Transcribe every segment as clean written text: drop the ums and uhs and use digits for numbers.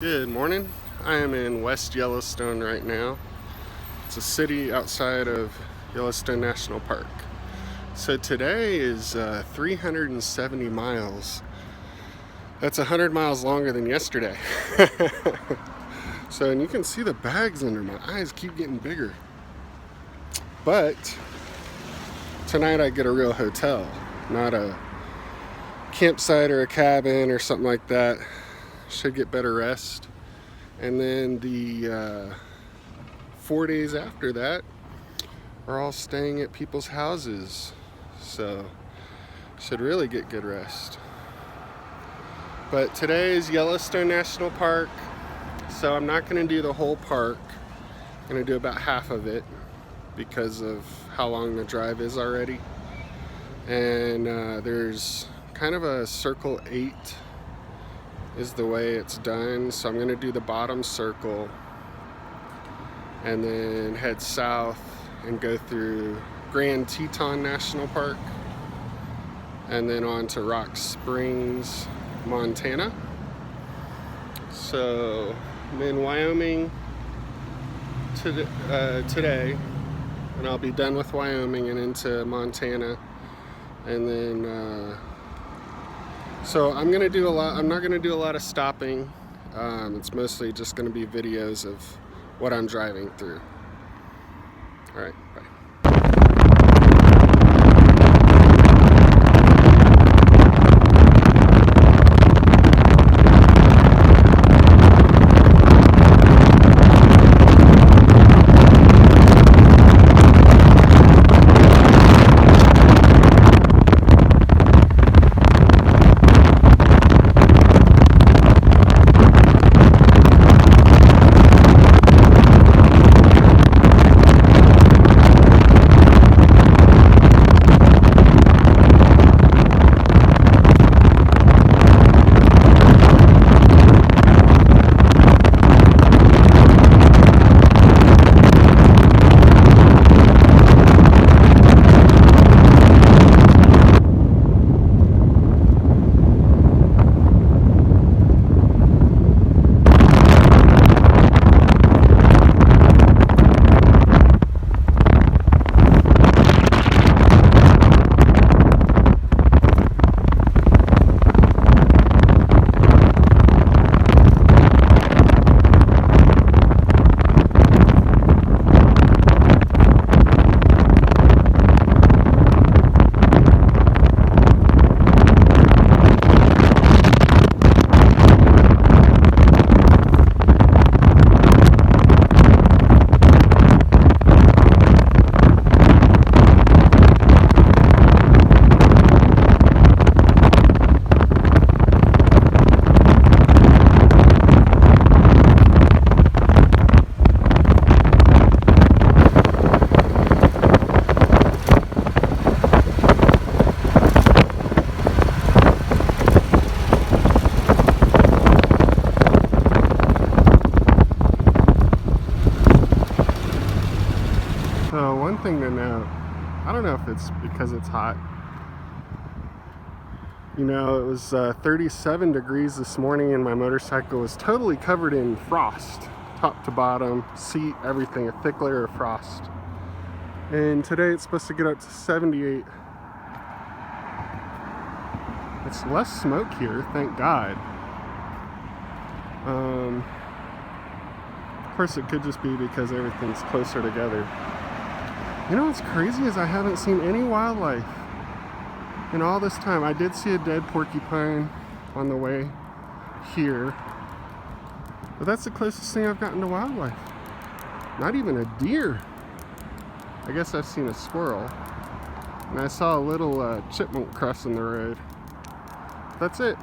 Good morning. I am in West Yellowstone right now. It's a city outside of Yellowstone National Park. So today is 370 miles. That's 100 miles longer than yesterday. So, and you can see the bags under my eyes keep getting bigger. But tonight I get a real hotel, not a campsite or a cabin or something like that. Should get better rest. And then the 4 days after that, we're all staying at people's houses. So, should really get good rest. But today is Yellowstone National Park, so I'm not going to do the whole park. I'm going to do about half of it because of how long the drive is already. And there's kind of a circle 8 is the way it's done. So I'm going to do the bottom circle and then head south and go through Grand Teton National Park and then on to Rock Springs, Montana. So I'm in Wyoming today, and I'll be done with Wyoming and into Montana. And then so I'm gonna do a lot. I'm not gonna do a lot of stopping. It's mostly just gonna be videos of what I'm driving through. All right, bye. So one thing to note, I don't know if it's because it's hot. You know, it was 37 degrees this morning and my motorcycle was totally covered in frost, top to bottom, seat, everything, a thick layer of frost. And today it's supposed to get up to 78. It's less smoke here, thank God. Of course it could just be because everything's closer together. You know what's crazy is I haven't seen any wildlife in all this time. I did see a dead porcupine on the way here, but that's the closest thing I've gotten to wildlife. Not even a deer. I guess I've seen a squirrel, and I saw a little chipmunk crossing the road. That's it.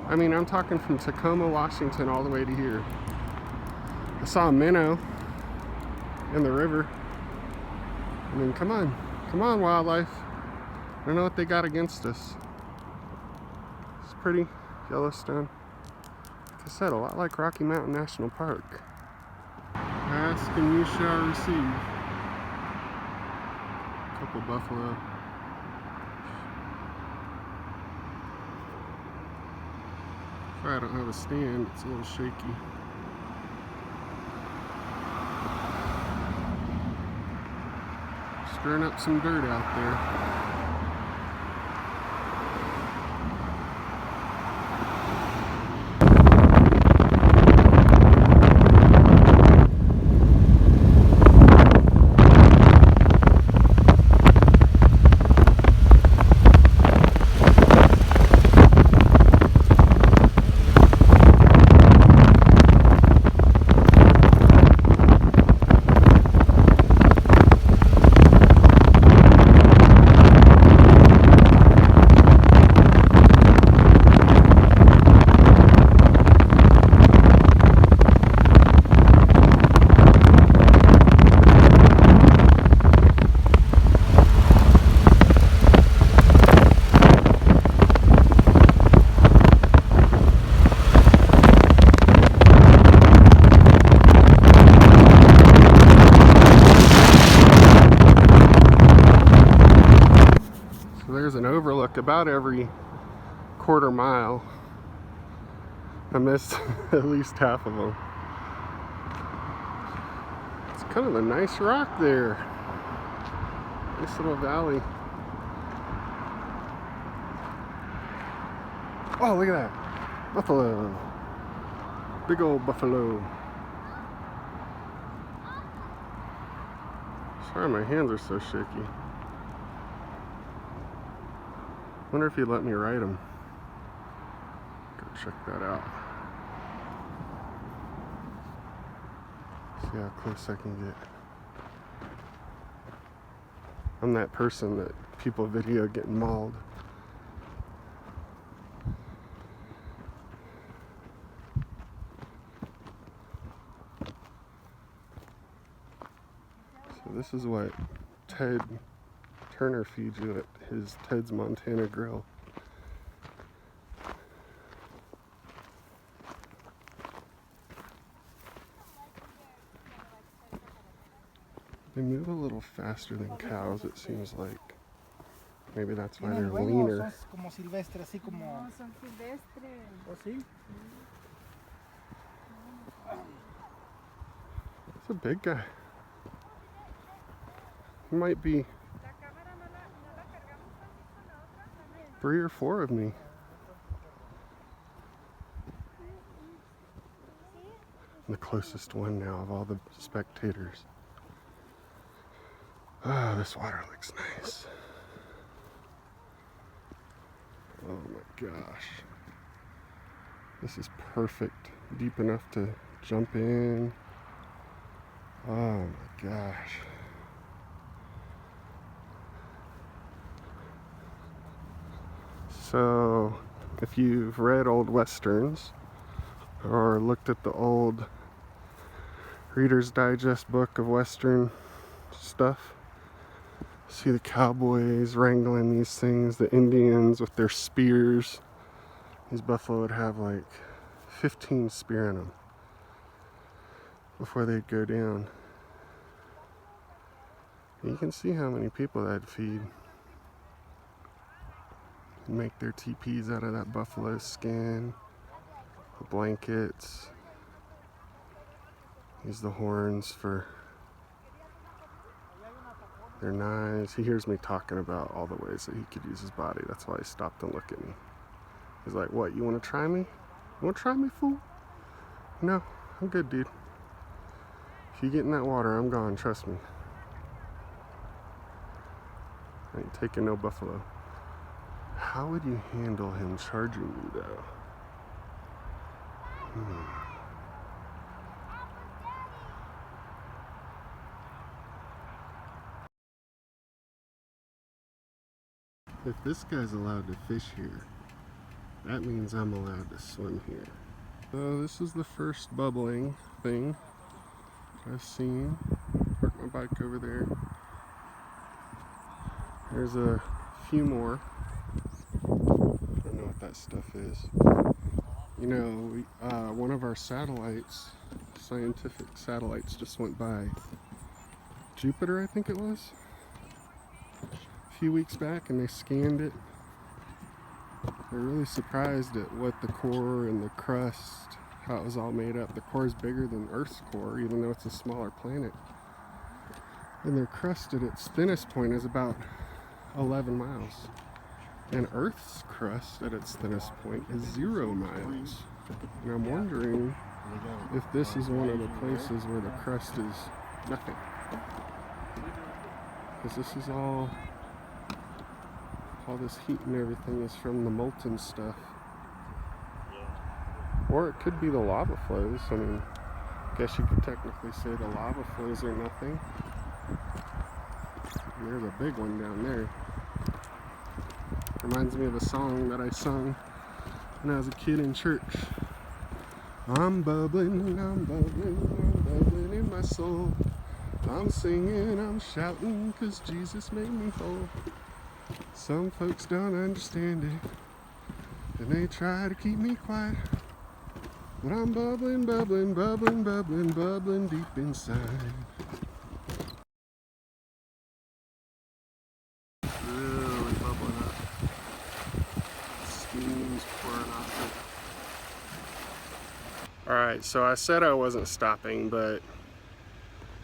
I mean, I'm talking from Tacoma, Washington all the way to here. I saw a minnow in the river. I mean, come on, wildlife. I don't know what they got against us. It's pretty, Yellowstone. Like I said, a lot like Rocky Mountain National Park. Ask and you shall receive. Couple buffalo. Try sorry I don't have a stand. It's a little shaky. Stirring up some dirt out there. There's an overlook about every quarter mile. I missed at least half of them. It's kind of a nice rock there. Nice little valley. Oh, look at that. Buffalo. Big old buffalo. Sorry, my hands are so shaky. Wonder if he'd let me ride him. Go check that out. See how close I can get. I'm that person that people video getting mauled. So this is what Ted Turner feeds you at his Ted's Montana Grill. They move a little faster than cows, it seems like. Maybe that's why they're leaner. It's a big guy. He might be 3 or 4 of me. I'm the closest one now of all the spectators. Ah, this water looks nice. Oh my gosh. This is perfect. Deep enough to jump in. Oh my gosh. So, if you've read old westerns or looked at the old Reader's Digest book of western stuff, see the cowboys wrangling these things, the Indians with their spears. These buffalo would have like 15 spear in them before they'd go down. And you can see how many people that'd feed. And make their teepees out of that buffalo skin, the blankets. Use the horns for their knives. He hears me talking about all the ways that he could use his body. That's why he stopped and looked at me. He's like, what, you want to try me? You want to try me, fool? No, I'm good, dude. If you get in that water, I'm gone, trust me. I ain't taking no buffalo. How would you handle him charging you, though? If this guy's allowed to fish here, that means I'm allowed to swim here. So this is the first bubbling thing I've seen. Park my bike over there. There's a few more. I don't know what that stuff is. You know, one of our satellites, scientific satellites, just went by Jupiter, I think it was, a few weeks back, and they scanned it. They're really surprised at what the core and the crust, how it was all made up. The core is bigger than Earth's core, even though it's a smaller planet. And their crust at its thinnest point is about 11 miles. And Earth's crust at its thinnest point is 0 miles. And I'm wondering if this is one of the places where the crust is nothing. Because this is all this heat and everything is from the molten stuff. Or it could be the lava flows. I mean, I guess you could technically say the lava flows are nothing. And there's a big one down there. Reminds me of a song that I sung when I was a kid in church. I'm bubbling, I'm bubbling, I'm bubbling in my soul. I'm singing, I'm shouting, 'cause Jesus made me whole. Some folks don't understand it, and they try to keep me quiet. But I'm bubbling, bubbling, bubbling, bubbling, bubbling deep inside. Really bubbling up. Steam's pouring off it. Alright, so I said I wasn't stopping, but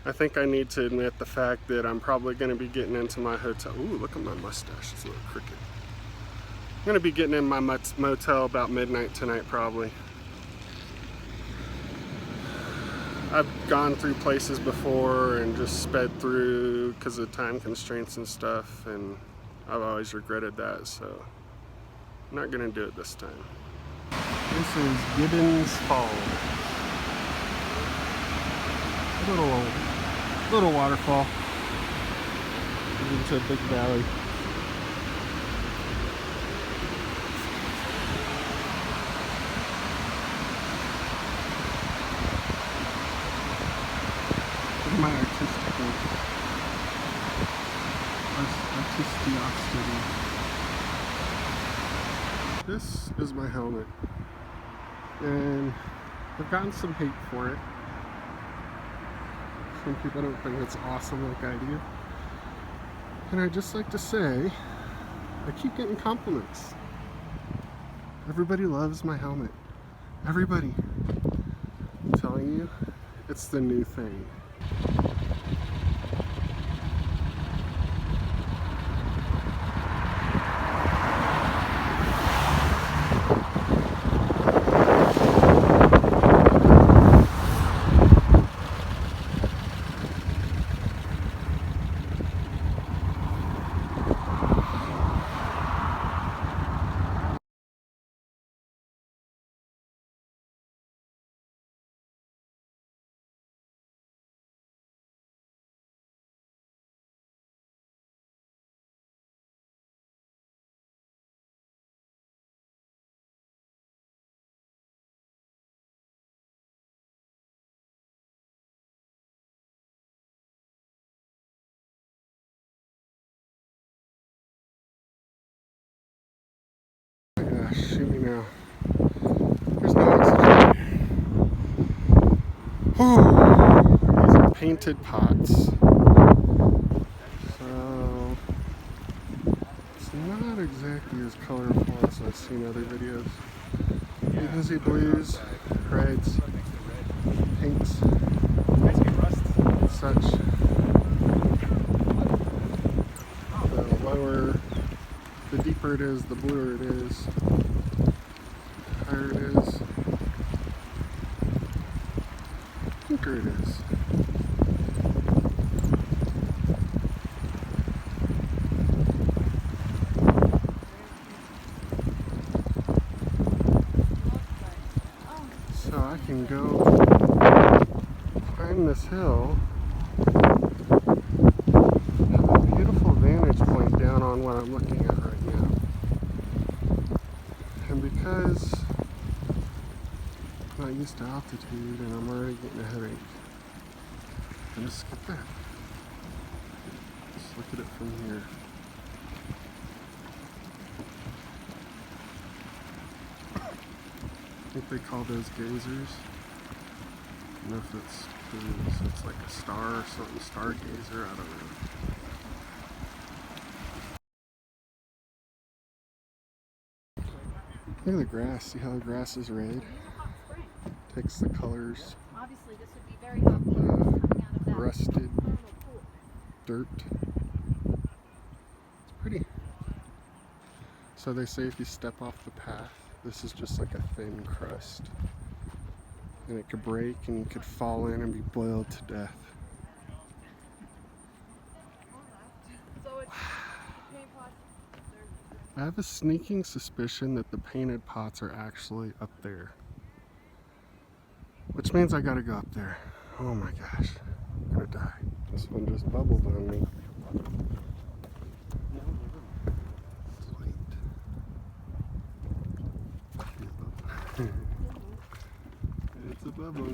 I think I need to admit the fact that I'm probably going to be getting into my hotel. Ooh, look at my mustache. It's a little crooked. I'm going to be getting in my motel about midnight tonight, probably. I've gone through places before and just sped through because of time constraints and stuff, and I've always regretted that, so I'm not going to do it this time. This is Gibbons Falls. Little waterfall into a big valley. My artistiosity. This is my helmet, and I've gotten some hate for it. Some people don't think it's awesome like I do. And I'd just like to say, I keep getting compliments. Everybody loves my helmet. Everybody. I'm telling you, it's the new thing. Shoot me now. There's no oxygen. These are painted pots. So it's not exactly as colorful as I've seen other videos. You can see blues, reds, pinks, such. The deeper it is, the bluer it is. The higher it is, the pinker it is. So I can go climb this hill. Have a beautiful vantage point down on what I'm looking at right now. And because I'm not used to altitude and I'm already getting a headache, I'm just skip that. Just look at it from here. I think they call those geysers. I don't know if it's true, so it's like a star or something, stargazer, I don't know. Look at the grass. See how the grass is red? Takes the colors Obviously, this would be very helpful coming out of that rusted thermal pool. dirt. It's pretty. So they say if you step off the path, this is just like a thin crust. And it could break and you could fall in and be boiled to death. I have a sneaking suspicion that the painted pots are actually up there. Which means I gotta go up there. Oh my gosh, I'm gonna die. This one just bubbled on me. Sweet. It's a bubble.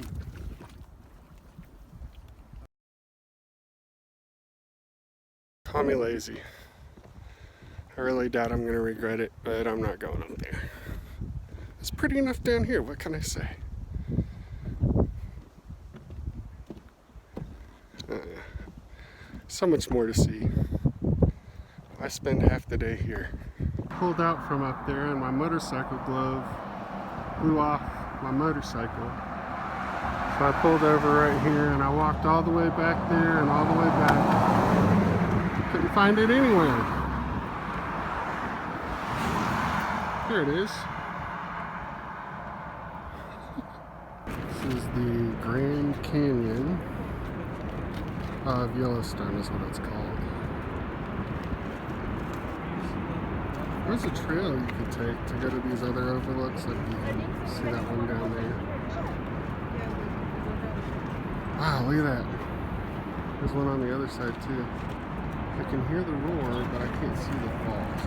Call me lazy. I really doubt I'm gonna regret it, but I'm not going up there. It's pretty enough down here, what can I say? So much more to see. I spend half the day here. Pulled out from up there and my motorcycle glove blew off my motorcycle. So I pulled over right here and I walked all the way back there and all the way back. Couldn't find it anywhere. Here it is. This is the Grand Canyon of Yellowstone is what it's called. There's a trail you could take to go to these other overlooks, like you can see that one down there. Wow, look at that. There's one on the other side too. I can hear the roar, but I can't see the falls.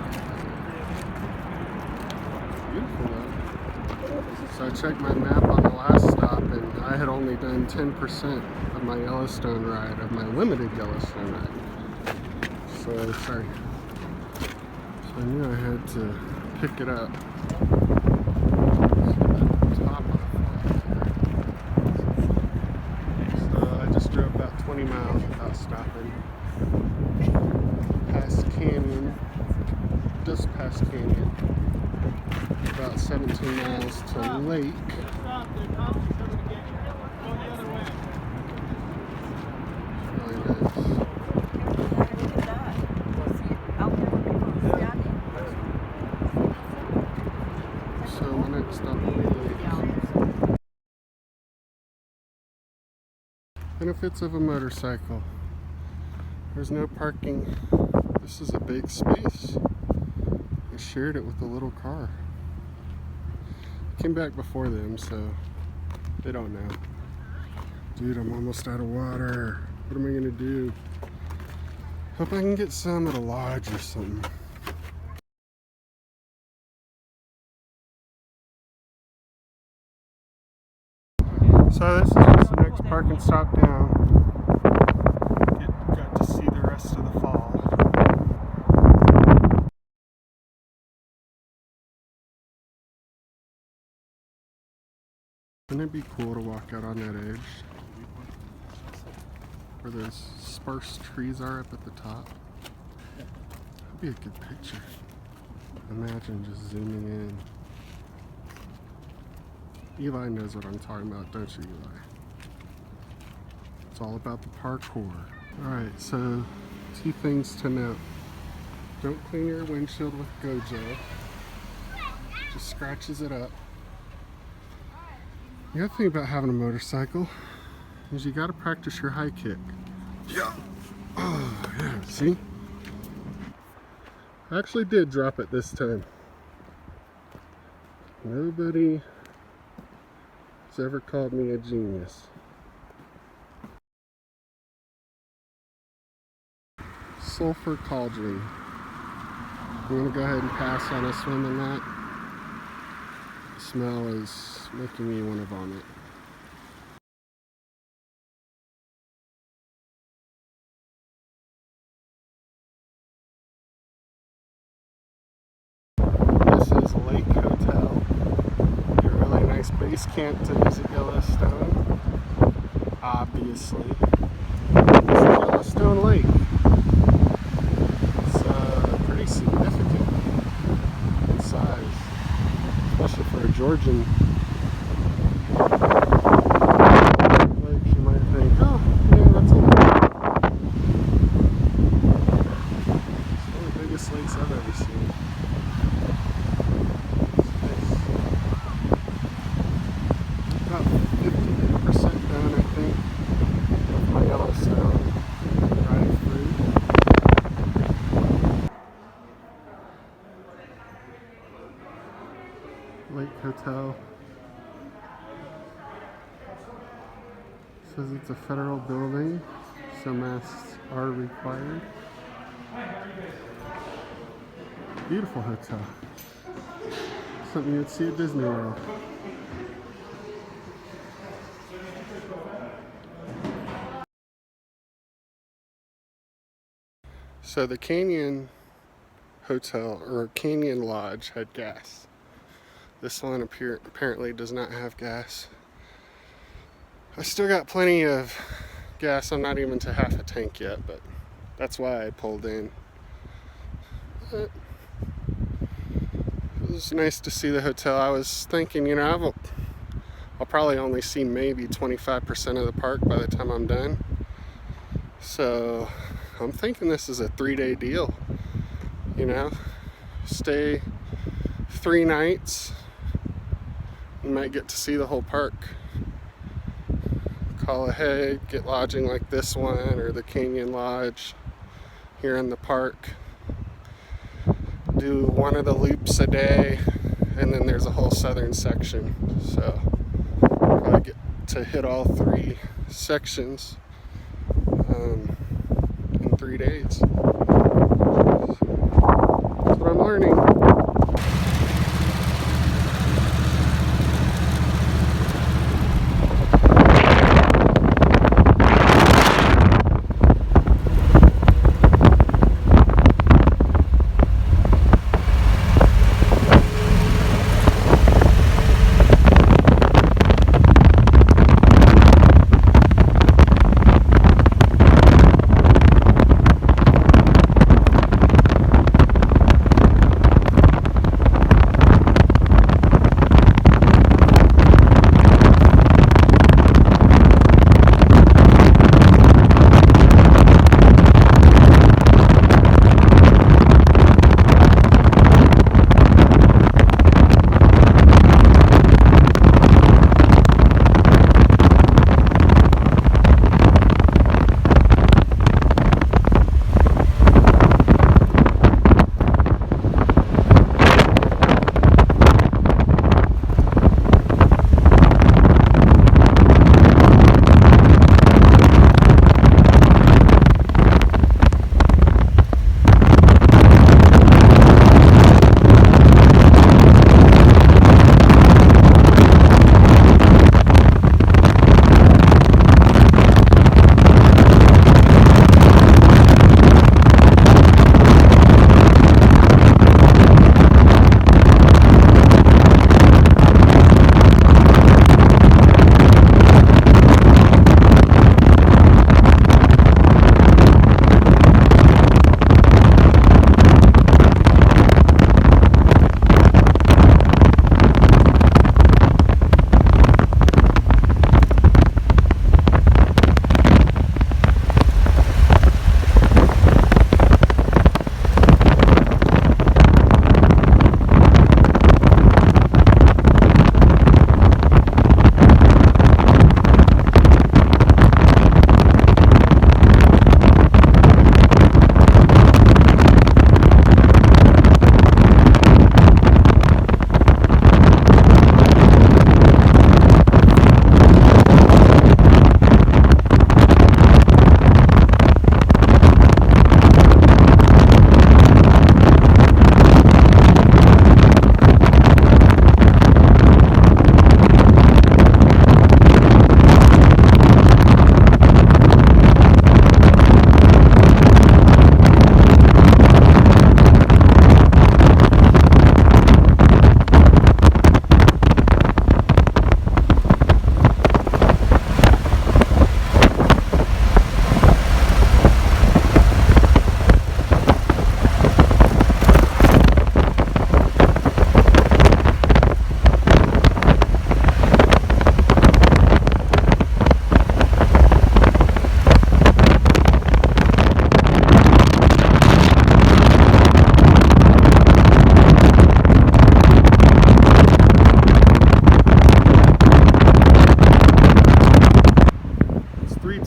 Beautiful though. So I checked my map on the last stop and I had only done 10% of my Yellowstone ride, of my limited Yellowstone ride. So, sorry. So I knew I had to pick it up. Top of the falls. So I just drove about 20 miles without stopping. Past Canyon, just past Canyon. About 17 miles to Lake. Really nice. So the next stop will be Lake. Benefits of a motorcycle. There's no parking. This is a big space. I shared it with a little car. Came back before them, so they don't know. Dude, I'm almost out of water. What am I gonna do? Hope I can get some at a lodge or something. So this is just the next parking stop down. Got to see the rest of the fall. Wouldn't it be cool to walk out on that edge where those sparse trees are up at the top? That'd be a good picture. Imagine just zooming in. Eli knows what I'm talking about, don't you, Eli? It's all about the parkour. Alright, so 2 things to note. Don't clean your windshield with Gojo. Just scratches it up. The other thing about having a motorcycle is you gotta practice your high kick. Yeah. Oh, yeah, see? I actually did drop it this time. Nobody has ever called me a genius. Sulfur cauldron. I'm gonna go ahead and pass on a swim in that. The smell is making me want to vomit. This is Lake Hotel. A really nice base camp to visit Yellowstone. Obviously. This is Yellowstone Lake. It's pretty significant in size. Georgian lake, you might think, oh, yeah, that's a lake. It's one of the biggest lakes I've ever seen. About 50% done, I think, of my Yellowstone drive through. Lake Hotel. Says it's a federal building, so masks are required. Beautiful hotel. Something you'd see at Disney World. So the Canyon Hotel, or Canyon Lodge, had gas. This one apparently does not have gas. I still got plenty of gas. I'm not even to half a tank yet, but that's why I pulled in. But it was nice to see the hotel. I was thinking, you know, I'll probably only see maybe 25% of the park by the time I'm done. So I'm thinking this is a 3-day deal. You know, stay 3 nights. You might get to see the whole park. Call ahead, get lodging like this one or the Canyon Lodge here in the park. Do one of the loops a day, and then there's a whole southern section. So probably get to hit all 3 sections in 3 days. That's what I'm learning.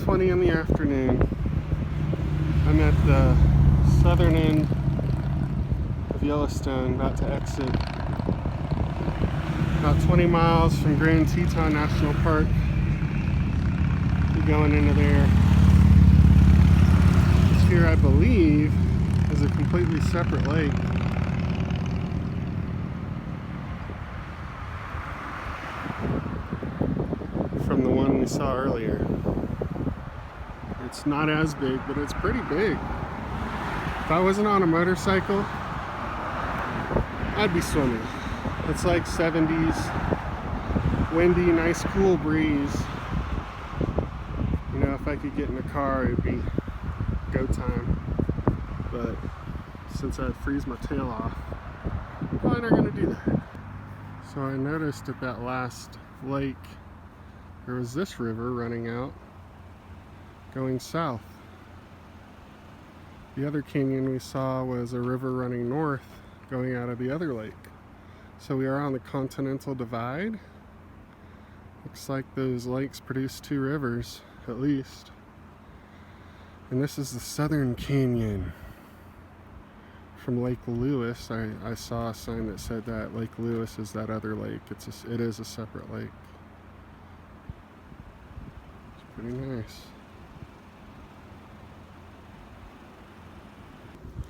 1:20 in the afternoon. I'm at the southern end of Yellowstone, about to exit. About 20 miles from Grand Teton National Park. We're going into there. This here, I believe, is a completely separate lake. From the one we saw earlier. It's not as big, but it's pretty big. If I wasn't on a motorcycle, I'd be swimming. It's like 70s, windy, nice cool breeze. You know, if I could get in a car, it'd be go time. But since I'd freeze my tail off, I'm probably not gonna do that. So I noticed at that last lake, there was this river running out, going south. The other canyon we saw was a river running north, going out of the other lake. So we are on the Continental Divide. Looks like those lakes produce two rivers, at least. And this is the Southern Canyon from Lake Lewis. I saw a sign that said that Lake Lewis is that other lake. It is a separate lake. It's pretty nice.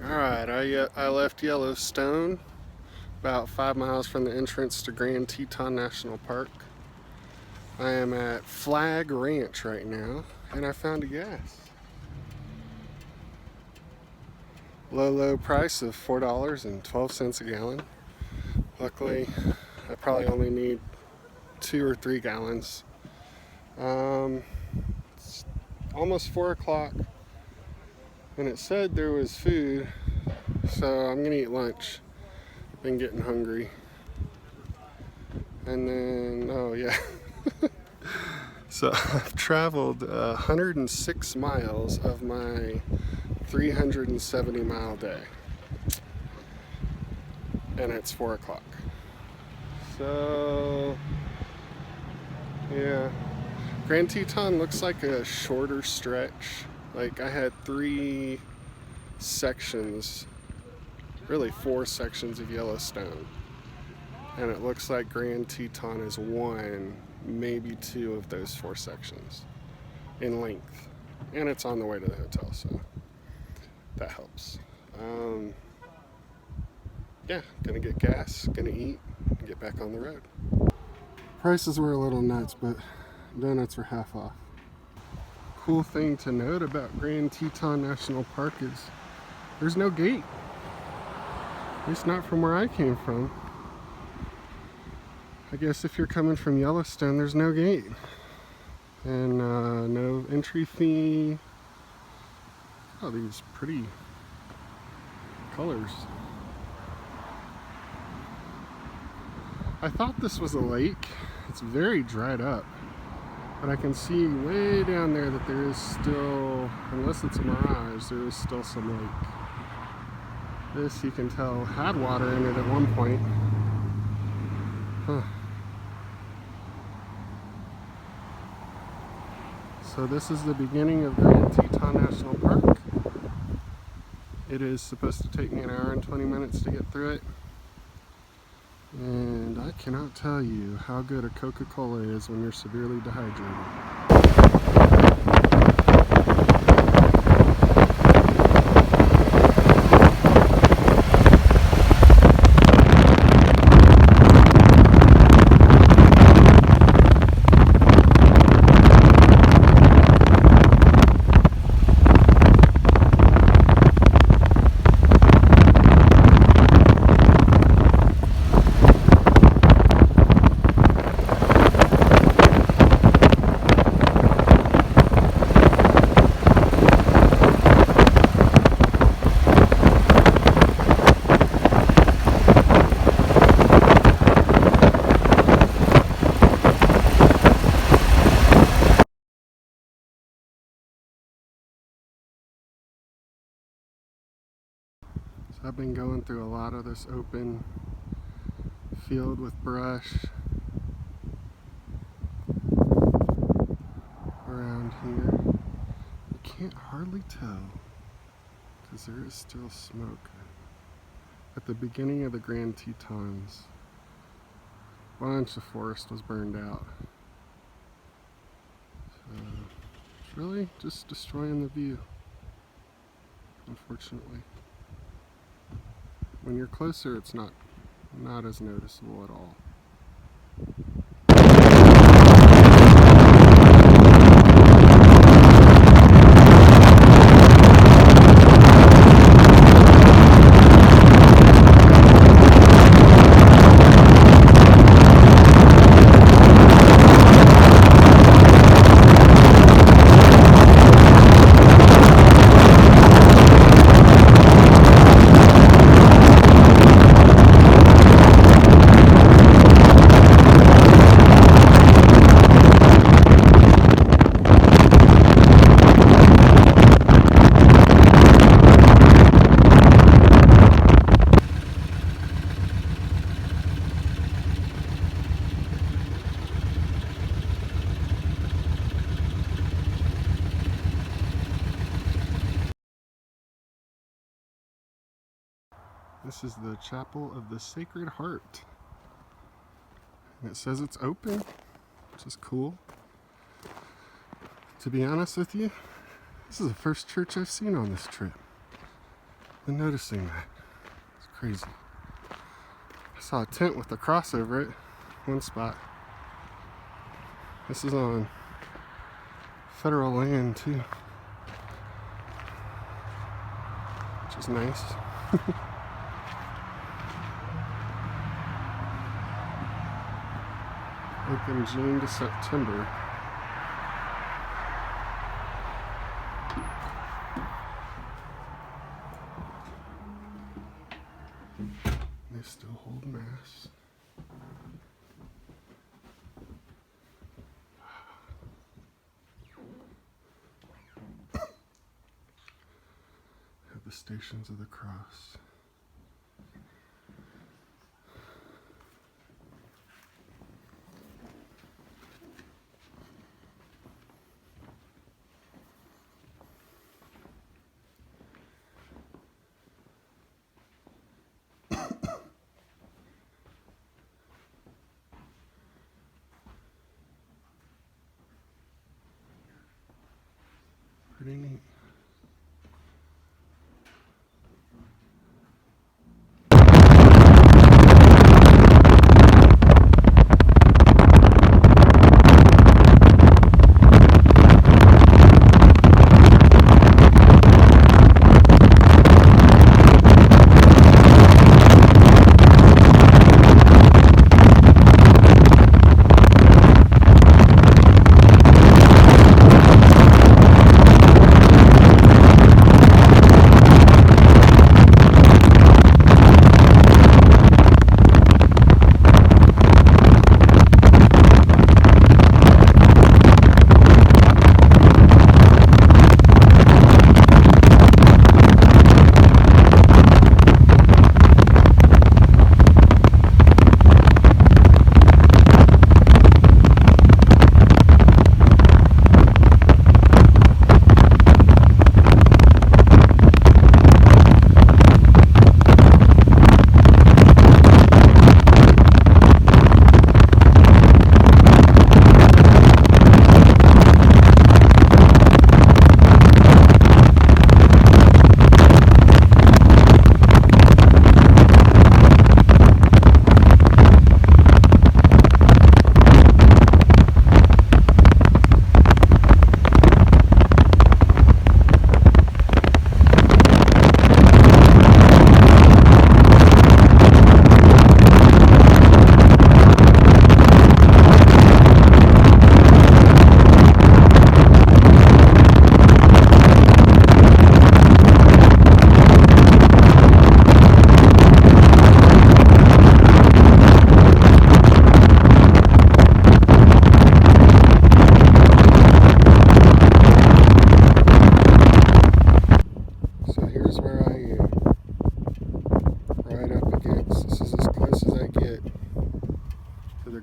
Alright, I left Yellowstone about 5 miles from the entrance to Grand Teton National Park. I am at Flag Ranch right now, and I found a gas. Low price of $4.12 a gallon. Luckily, I probably only need 2 or 3 gallons. It's almost 4 o'clock. And it said there was food, so I'm gonna eat lunch. Been getting hungry. And then, oh yeah. So I've traveled 106 miles of my 370 mile day. And it's 4 o'clock. So, yeah. Grand Teton looks like a shorter stretch. Like I had 3 sections, really 4 sections of Yellowstone. And it looks like Grand Teton is 1, maybe 2 of those 4 sections in length. And it's on the way to the hotel, so that helps. Yeah, gonna get gas, gonna eat, and get back on the road. Prices were a little nuts, but donuts were half off. Cool thing to note about Grand Teton National Park is there's no gate. At least not from where I came from. I guess if you're coming from Yellowstone, there's no gate. And no entry fee. Oh, these pretty colors. I thought this was a lake. It's very dried up. But I can see way down there that there is still, unless it's a mirage, there is still some lake. This, you can tell, had water in it at one point. Huh. So this is the beginning of Grand Teton National Park. It is supposed to take me an hour and 20 minutes to get through it. And I cannot tell you how good a Coca-Cola is when you're severely dehydrated. I've been going through a lot of this open field with brush around here. can't hardly tell because there is still smoke. At the beginning of the Grand Tetons, a bunch of forest was burned out. So it's really just destroying the view, unfortunately. When you're closer, it's not as noticeable at all. This is the Chapel of the Sacred Heart. And it says it's open, which is cool. To be honest with you, this is the first church I've seen on this trip. Been noticing that. It's crazy. I saw a tent with a cross over it, one spot. This is on federal land too, which is nice. Open June to September. They still hold mass. Have the Stations of the Cross. Pretty neat.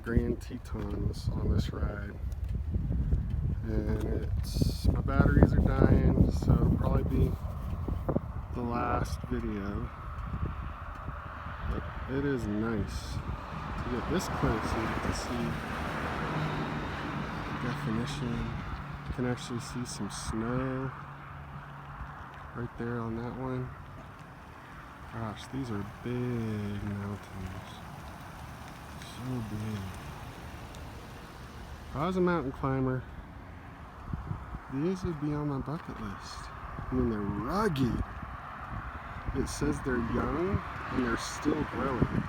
Grand Tetons on this ride, and minutes. My batteries are dying, so it'll probably be the last video. But it is nice to get this close and get to see the definition. You can actually see some snow right there on that one. Gosh, these are big mountains. So big. If I was a mountain climber, these would be on my bucket list. I mean, they're rugged. It says they're young and they're still growing.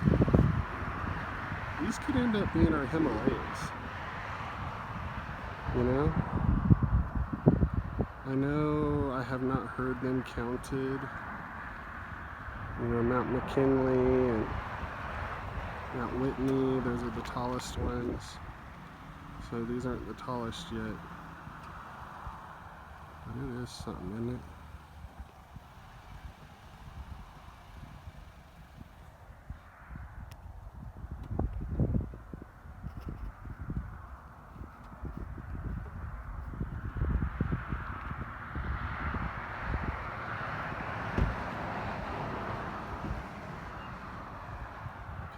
These could end up being our Himalayas. You know? I know I have not heard them counted. You know, Mount McKinley and Mount Whitney, those are the tallest ones. So these aren't the tallest yet. But it is something, isn't it?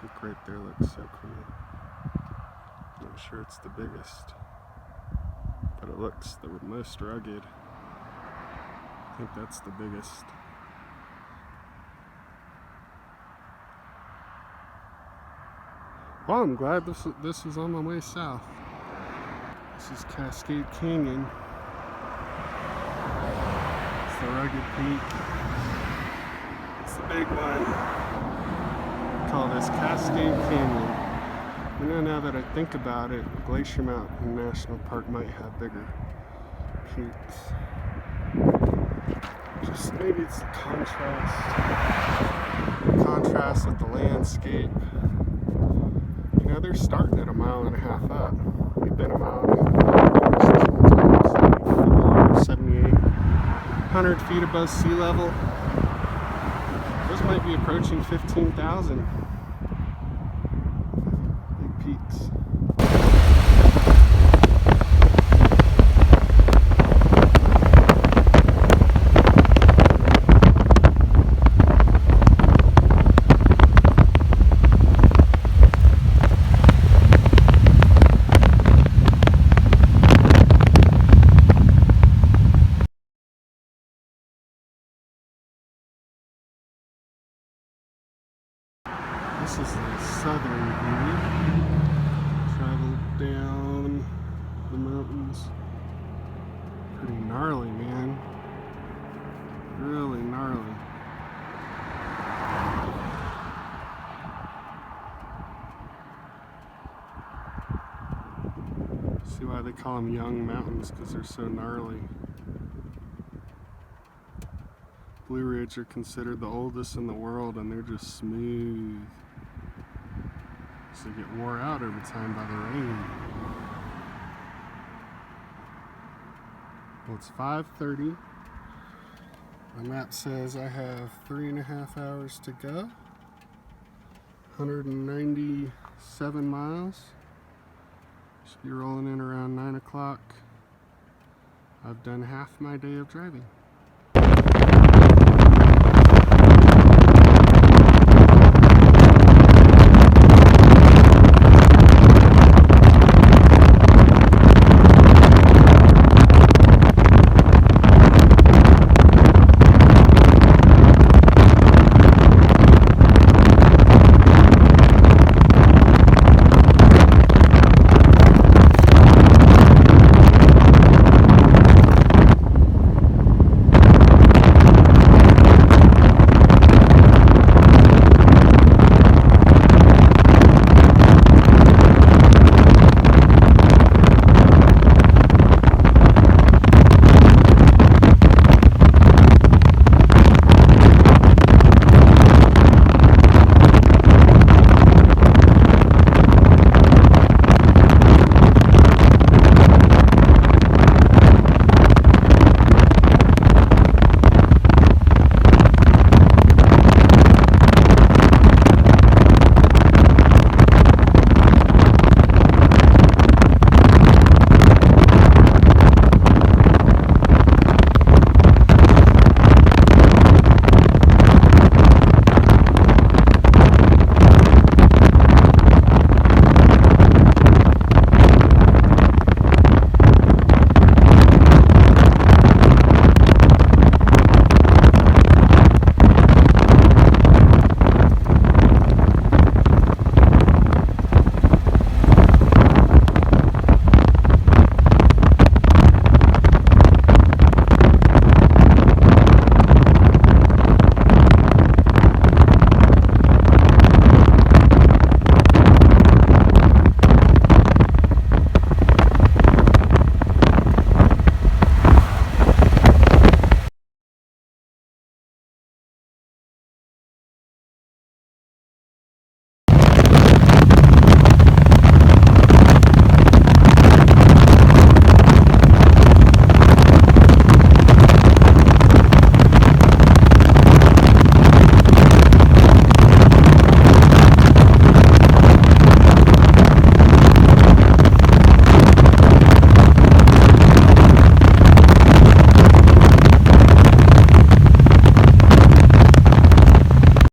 Peak right there looks so cool. I'm not sure it's the biggest, but it looks the most rugged. I think that's the biggest. Well, I'm glad this was on my way south. This is Cascade Canyon. It's the rugged peak. It's the big one. I call this Cascade Canyon. You know, now that I think about it, Glacier Mountain National Park might have bigger peaks. Just maybe it's the contrast with the landscape. You know, they're starting at 1.5 miles up. We've been 1 mile and 7,800 feet above sea level. Those might be approaching 15,000. Big peaks. This is the southern view. Traveled down the mountains. Pretty gnarly, man. Really gnarly. See why they call them young mountains, because they're so gnarly. Blue Ridge are considered the oldest in the world, and they're just smooth. So they get wore out over time by the rain. Well, it's 5:30. My map says I have 3.5 hours to go. 197 miles. Should be rolling in around 9 o'clock. I've done half my day of driving.